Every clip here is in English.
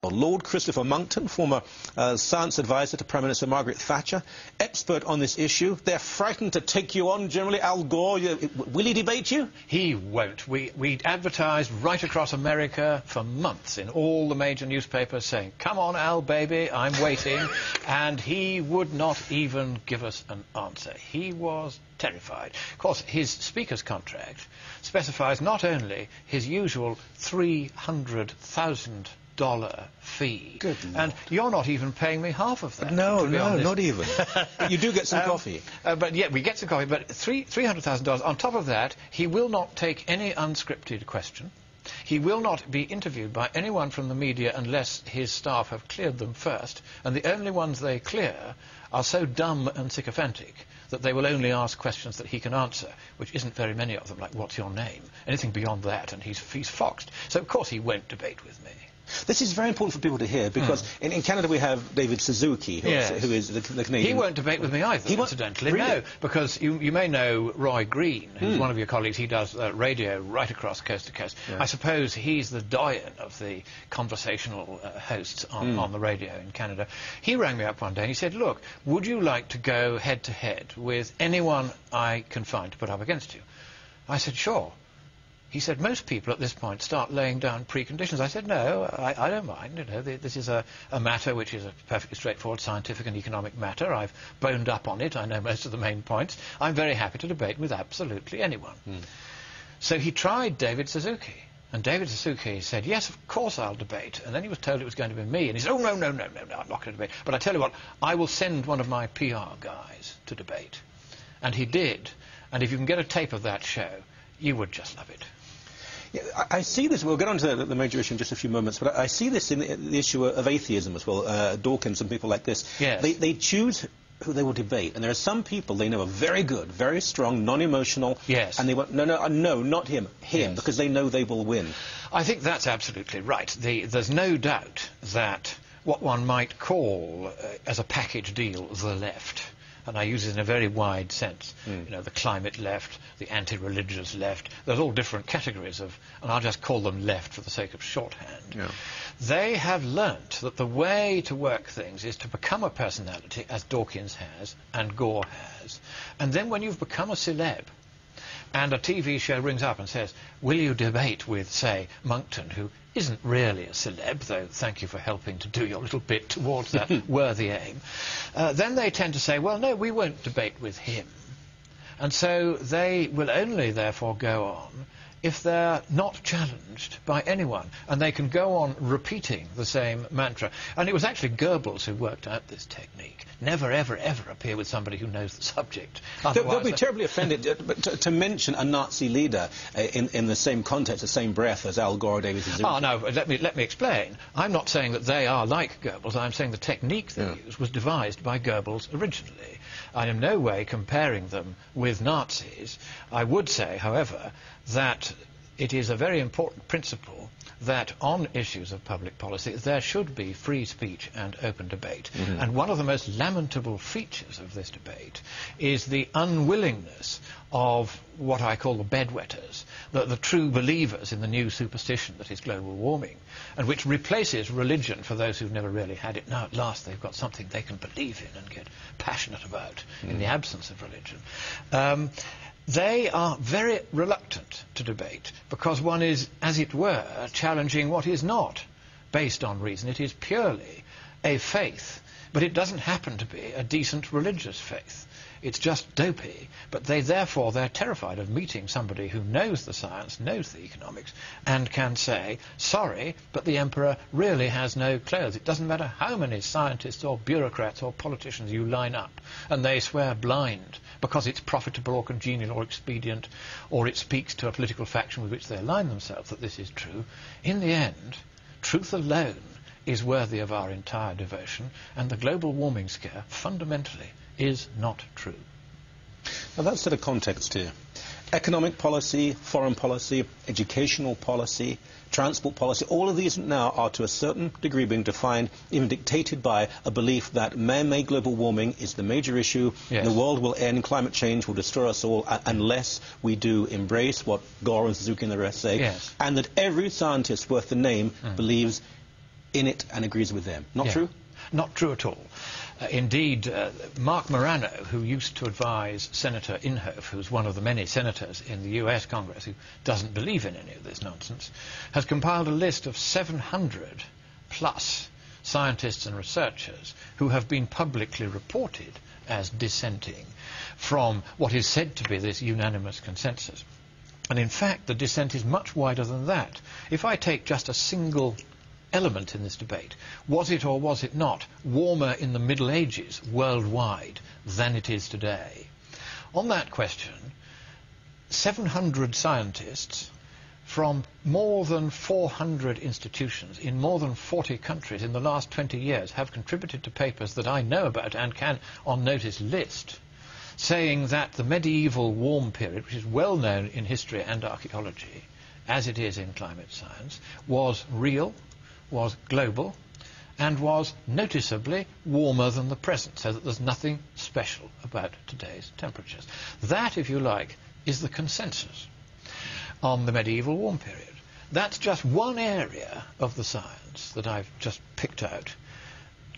Lord Christopher Monckton, former science advisor to Prime Minister Margaret Thatcher, expert on this issue. They're frightened to take you on, generally. Al Gore, will he debate you? He won't. We advertised right across America for months in all the major newspapers saying, come on, Al, baby, I'm waiting. And he would not even give us an answer. He was terrified. Of course, his speaker's contract specifies not only his usual $300,000 fee. Good and Lord. You're not even paying me half of that. No, honest. not even. But you do get some coffee. But yeah, we get some coffee. But $300,000. On top of that, he will not take any unscripted question. He will not be interviewed by anyone from the media unless his staff have cleared them first. And the only ones they clear are so dumb and sycophantic that they will only ask questions that he can answer, which isn't very many of them, like, what's your name? Anything beyond that, and he's foxed. So, of course, he won't debate with me. This is very important for people to hear, because in Canada we have David Suzuki, who is the Canadian... He won't debate with me either, incidentally. Really? No, because you may know Roy Green, who's one of your colleagues. He does radio right across coast to coast. Yeah. I suppose he's the doyen of the conversational hosts on the radio in Canada. He rang me up one day and he said, look, would you like to go head-to-head with anyone I can find to put up against you? I said, sure. He said, most people at this point start laying down preconditions. I said, no, I don't mind. You know, this is a matter which is a perfectly straightforward scientific and economic matter. I've boned up on it. I know most of the main points. I'm very happy to debate with absolutely anyone. So he tried David Suzuki. And David Suzuki said, yes, of course I'll debate. And then he was told it was going to be me. And he said, oh, no, I'm not going to debate. But I tell you what, I will send one of my PR guys to debate. And he did. And if you can get a tape of that show, you would just love it. Yeah, I see this, we'll get on to the major issue in just a few moments, but I see this in the issue of atheism as well. Dawkins and people like this. Yes. They choose who they will debate, and there are some people they know are very good, very strong, non-emotional, yes. And they want, no, not him, yes. Because they know they will win. I think that's absolutely right. There's no doubt that what one might call, as a package deal, the left, and I use it in a very wide sense, you know, the climate left, the anti-religious left, there's all different categories of, and I'll just call them left for the sake of shorthand. Yeah. They have learnt that the way to work things is to become a personality, as Dawkins has, and Gore has, and then when you've become a celeb, and a TV show rings up and says, will you debate with, say, Monckton, who isn't really a celeb, though thank you for helping to do your little bit towards that worthy aim, then they tend to say, well, no, we won't debate with him. And so they will only, therefore, go on if they're not challenged by anyone. And they can go on repeating the same mantra. And it was actually Goebbels who worked out this technique. Never, ever, ever appear with somebody who knows the subject. They'll be terribly offended to mention a Nazi leader in the same context, the same breath as Al Gore or David Suzuki. Oh, no, let me explain. I'm not saying that they are like Goebbels. I'm saying the technique they used was devised by Goebbels originally. I am in no way comparing them with Nazis. I would say, however, that it is a very important principle that on issues of public policy there should be free speech and open debate. And one of the most lamentable features of this debate is the unwillingness of what I call the bedwetters, the true believers in the new superstition that is global warming, and which replaces religion for those who've never really had it. Now at last they've got something they can believe in and get passionate about in the absence of religion. They are very reluctant to debate because one is, as it were, challenging what is not based on reason. It is purely a faith, but it doesn't happen to be a decent religious faith. It's just dopey, but they're terrified of meeting somebody who knows the science, knows the economics, and can say, sorry, but the emperor really has no clothes. It doesn't matter how many scientists or bureaucrats or politicians you line up, and they swear blind because it's profitable or congenial or expedient, or it speaks to a political faction with which they align themselves that this is true. In the end, truth alone is worthy of our entire devotion, and the global warming scare, fundamentally, is not true. Now that's to the context here. Economic policy, foreign policy, educational policy, transport policy, all of these now are to a certain degree being defined, even dictated by a belief that man-made global warming is the major issue. Yes. The world will end, climate change will destroy us all unless we do embrace what Gore and Suzuki and the rest say, and that every scientist worth the name believes in it and agrees with them. Not true? Not true at all. Indeed, Mark Morano, who used to advise Senator Inhofe, who's one of the many senators in the US Congress who doesn't believe in any of this nonsense, has compiled a list of 700 plus scientists and researchers who have been publicly reported as dissenting from what is said to be this unanimous consensus. And in fact, the dissent is much wider than that. If I take just a single element in this debate, was it or was it not warmer in the Middle Ages worldwide than it is today? On that question, 700 scientists from more than 400 institutions in more than 40 countries in the last 20 years have contributed to papers that I know about and can on notice list, saying that the medieval warm period, which is well known in history and archaeology, as it is in climate science, was real, was global, and was noticeably warmer than the present, so that there's nothing special about today's temperatures. That, if you like, is the consensus on the medieval warm period. That's just one area of the science that I've just picked out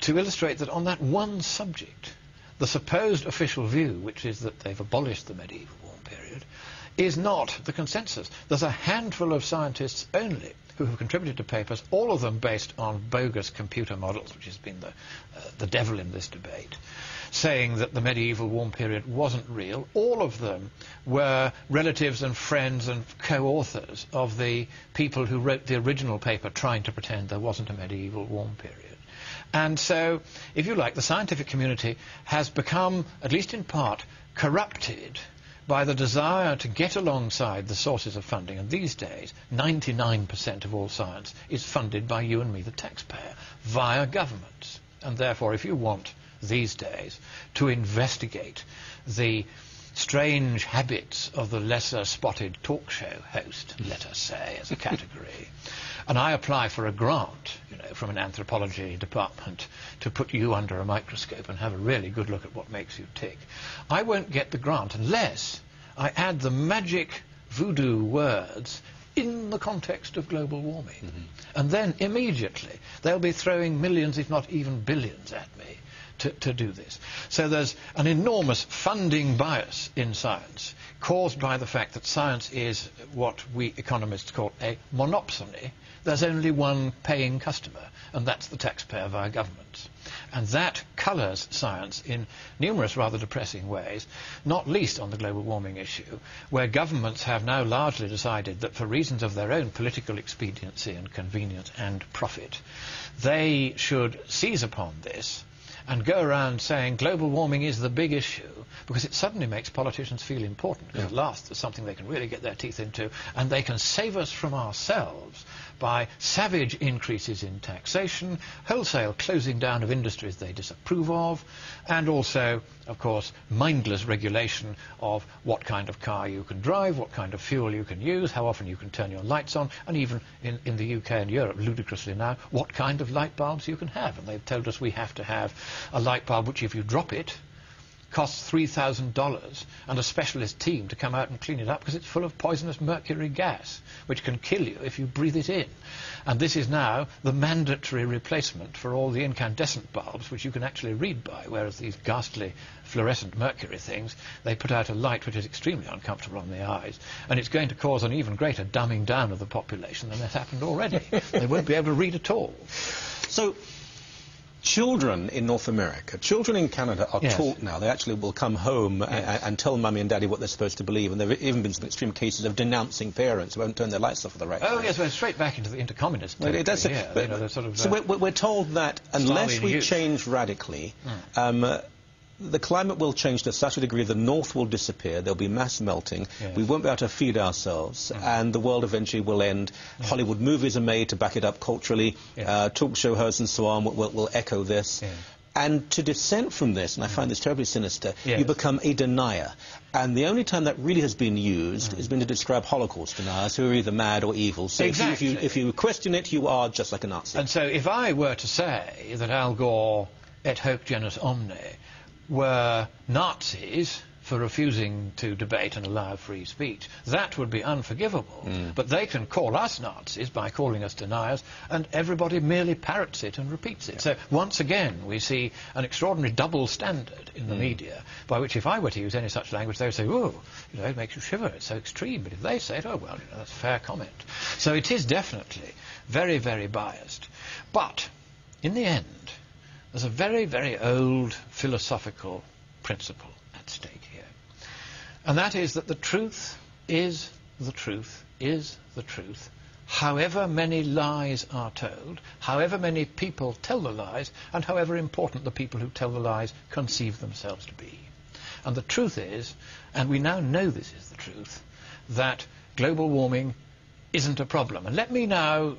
to illustrate that on that one subject, the supposed official view, which is that they've abolished the medieval warm period, is not the consensus. There's a handful of scientists only who have contributed to papers, all of them based on bogus computer models, which has been the devil in this debate, saying that the medieval warm period wasn't real. All of them were relatives and friends and co-authors of the people who wrote the original paper trying to pretend there wasn't a medieval warm period. And so, if you like, the scientific community has become, at least in part, corrupted by the desire to get alongside the sources of funding. And these days, 99% of all science is funded by you and me, the taxpayer, via governments. And therefore, if you want these days to investigate the strange habits of the lesser spotted talk show host, let us say, as a category, and I apply for a grant, from an anthropology department to put you under a microscope and have a really good look at what makes you tick, I won't get the grant unless I add the magic voodoo words in the context of global warming. Mm-hmm. And then immediately they'll be throwing millions, if not even billions, at me to do this. So there's an enormous funding bias in science caused by the fact that science is what we economists call a monopsony. There's only one paying customer, and that's the taxpayer via governments. And that colours science in numerous rather depressing ways, not least on the global warming issue, where governments have now largely decided that for reasons of their own political expediency and convenience and profit, they should seize upon this and go around saying global warming is the big issue, because it suddenly makes politicians feel important, because at last there's something they can really get their teeth into, and they can save us from ourselves by savage increases in taxation, wholesale closing down of industries they disapprove of, and also, of course, mindless regulation of what kind of car you can drive, what kind of fuel you can use, how often you can turn your lights on, and even in the UK and Europe, ludicrously now, what kind of light bulbs you can have. And they've told us we have to have a light bulb which, if you drop it, costs $3,000 and a specialist team to come out and clean it up because it's full of poisonous mercury gas, which can kill you if you breathe it in. And this is now the mandatory replacement for all the incandescent bulbs, which you can actually read by, whereas these ghastly fluorescent mercury things, they put out a light which is extremely uncomfortable on the eyes, and it's going to cause an even greater dumbing down of the population than has happened already. They won't be able to read at all. So, children in North America, children in Canada are taught now. They actually will come home and tell mummy and daddy what they're supposed to believe. And there have even been some extreme cases of denouncing parents who won't turn their lights off at the right time. Oh, yes, we're straight back into the intercommunist territory. Sort of, we're told that unless we change radically, the climate will change to such a degree the North will disappear, there'll be mass melting, we won't be able to feed ourselves, and the world eventually will end. Hollywood movies are made to back it up culturally, talk show hosts and so on will echo this. And to dissent from this, and I find this terribly sinister, you become a denier. And the only time that really has been used has been to describe Holocaust deniers who are either mad or evil. So if you question it, you are just like a Nazi. And so if I were to say that Al Gore et hoc genus omne were Nazis for refusing to debate and allow free speech. That would be unforgivable. But they can call us Nazis by calling us deniers, and everybody merely parrots it and repeats it. So once again, we see an extraordinary double standard in the media, by which if I were to use any such language, they would say, oh, it makes you shiver, it's so extreme. But if they say it, oh, well, that's a fair comment. So it is definitely very, very biased. But in the end, there's a very, very old philosophical principle at stake here. And that is that the truth is the truth is the truth, however many lies are told, however many people tell the lies, and however important the people who tell the lies conceive themselves to be. And the truth is, and we now know this is the truth, that global warming isn't a problem. And let me now